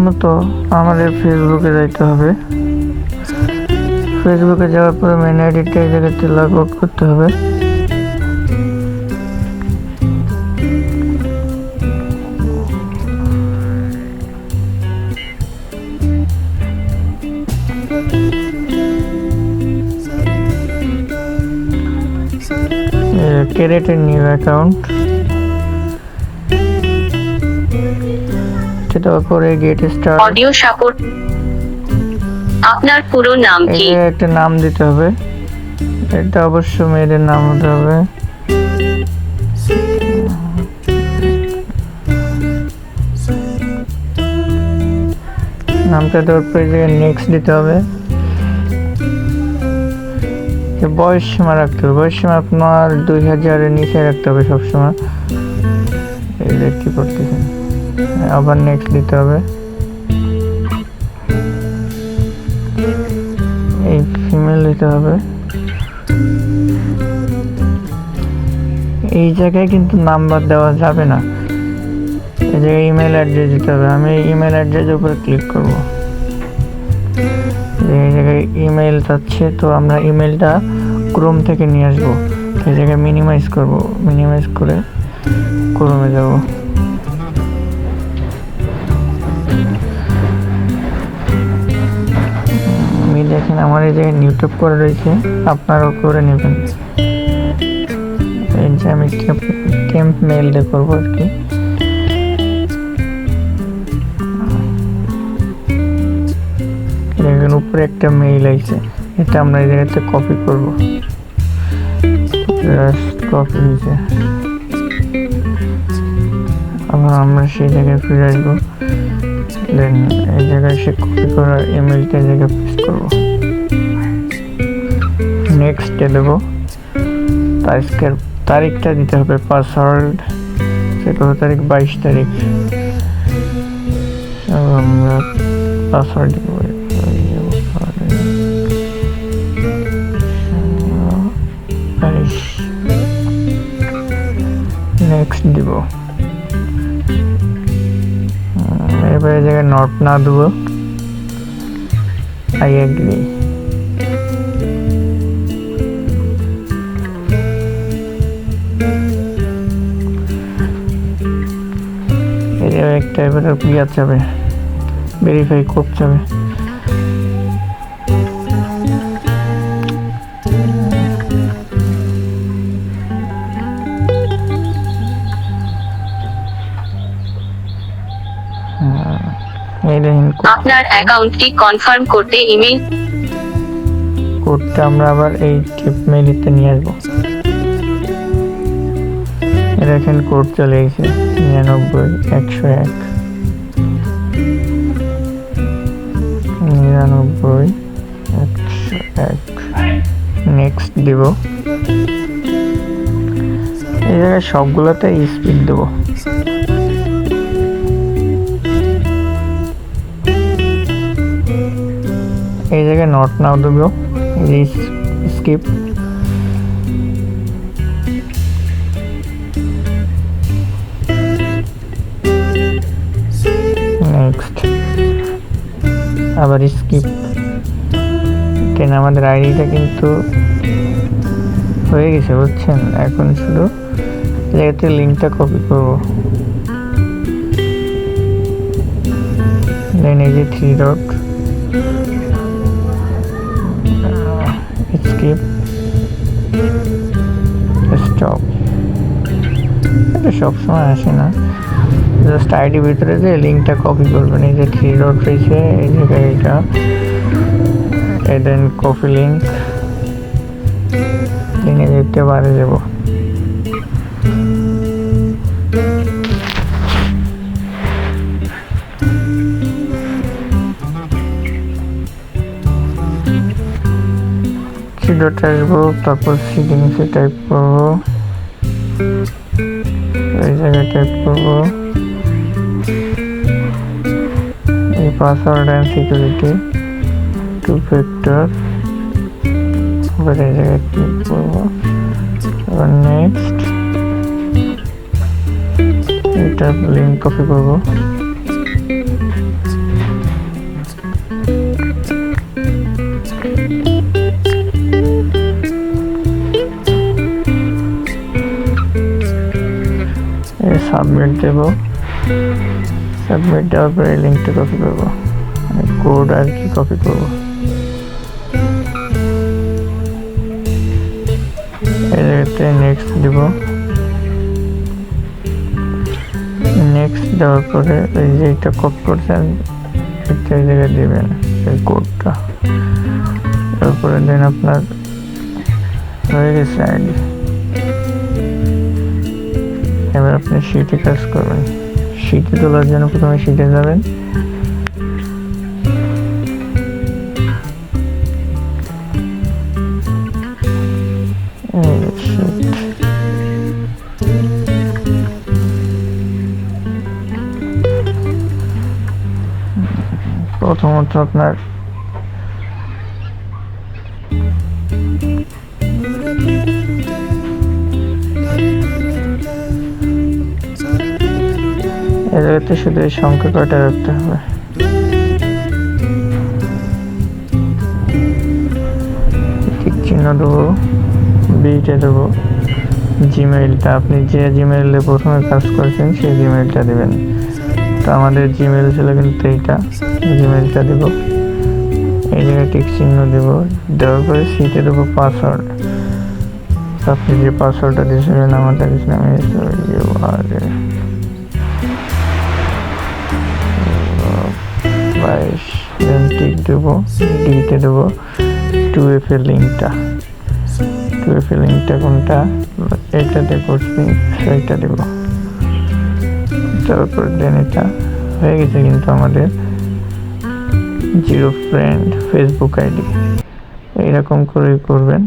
প্রথমত আমাদের ফেসবুকে যাইতে হবে। ফেসবুকে যাওয়ার পরে মেন আইডিটা এই জায়গাতে লগ আউট করতে হবে। ক্রিয়েট এ নিউ অ্যাকাউন্ট, সেটার পরে গেট স্টার্ট। Audio support. আপনার পুরো নাম কি? একটা নাম দিতে হবে, এটা অবশ্য মেয়েদের নাম হতে হবে। নামটা দেওয়ার পরে নেক্সট দিতে হবে। বয়স সীমা রাখতে হবে, বয়স সীমা আপনার 2000-এর নিচে রাখতে হবে সবসময়। এই যে কি করতেছেন, আবার নেক্সট দিতে হবে। এই ফিমেল দিতে হবে। এই জায়গায় কিন্তু নাম্বার দেওয়া যাবে না, এই জায়গায় ইমেল অ্যাড্রেস দিতে হবে। আমি ইমেল অ্যাড্রেসের উপরে ক্লিক করব। এই জায়গায় ইমেল চাচ্ছে, তো আমরা ইমেলটা ক্রোম থেকে নিয়ে আসবো। এই জায়গায় মিনিমাইজ করব, মিনিমাইজ করে ক্রোমে যাব। আমি দেখেন আমার এই জায়গায় ইউটিউব করে রয়েছে, আপনারাও করে নেবেন। এই যে আমি টেম্প মেইল দিয়ে করবো আর কি। দেখেন উপরে একটা মেইল আছে, এটা আমরা এই জায়গাতে কপি করব। কপি হয়েছে, আবার আমরা সেই জায়গায় ফিরে আসবো। দেন এই জায়গায় সে কপি করা ইমেলটা এই জায়গায় পেস্ট করবো। নেক্সটে দেবো। তারিখটা দিতে হবে, পাসওয়ার্ড সে কত তারিখ, 22 তারিখ। আমরা পাসওয়ার্ড দেবো নেক্সট দিব। এবার এই জায়গায় নট না দেবো, আই এগ্রি। এই জায়গায় একটা এবার ইয়া যাবে, ভেরিফাই করতে হবে। আপনার অ্যাকাউন্টটি কনফার্ম করতে ইমেল কোডটা আমরা আবার এই টিপ মেইলিতে নিয়ে আসবো। দেখেন কোড চলে গেছে 99-101 99-101। নেক্সট দিব। এই জায়গায় সবগুলোতে স্পিড দেবো। এই জায়গায় নট নাও দেবো, স্কিপ। নেক্সট আবার স্কিপ। কেন আমাদের আইডিটা কিন্তু হয়ে গেছে বুঝছেন, এখন শুধু জায়গাতে লিঙ্কটা কপি করবো। দেন এই যে 3 ডট, স্কিপ, স্টপ। এটা সবসময় আসে না, জাস্ট আইডি ভিতরে যে লিঙ্কটা কপি করবেন। এই যে 3 ডট রয়েছে এই জায়গায়, এটা দেন কপি লিঙ্ক, লিঙ্কে যেতে পারে যাব। ডট আসবো, তারপর সিটিংসে টাইপ করবো, এই জায়গায় টাইপ করবো এই পাসওয়ার্ড অ্যান্ড সিকিউরিটি 2 ফ্যাক্টর। এবার এই জায়গায় ক্লিক করবো, এবার নেক্সট। এটা লিঙ্ক কপি করবো, সাবমিট দেব। সাবমিট দেওয়ার পরে লিঙ্কটা কপি করবো, কোড আর কি কপি করবো। এই জায়গাতে নেক্সট দিব। নেক্সট দেওয়ার পরে ওই যে এটা কপি করছেন এটা এই জায়গায় দিবেন এই কোডটা। তারপরে দেন আপনার হয়ে গেছে আইডি। এবার আপনি শিটে কাজ করবেন। শিটে তোলার জন্য প্রথমে শিটে যাবেন, প্রথমত আপনার এই জায়গাতে শুধু এই সংখ্যা কয়টা রাখতে হবে। ঠিক চিহ্ন দেবো, বিটা দেবো, জিমেইলটা আপনি যে জিমেইলে প্রথমে কাজ করেছেন সেই জিমেইলটা দেবেন। তো আমাদের জিমেইল ছিল কিন্তু এইটা, জিমেইলটা দেব। এই জায়গায় টিক চিহ্ন দেব, দেওয়ার পরে সিটে দেবো পাসওয়ার্ড। আপনি যে পাসওয়ার্ডটা দিয়েছিলেন আমাদের ইসলামে 22 দেন টিক দেবো, ডিতে দেবো 2F এর লিঙ্কটা। 2F এর লিঙ্কটা কোনটা, এইটাতে করছি, সেইটা দেব। তারপর দেন এটা হয়ে গেছে কিন্তু আমাদের জিরো ফ্রেন্ড ফেসবুক আইডি। এইরকম করে করবেন।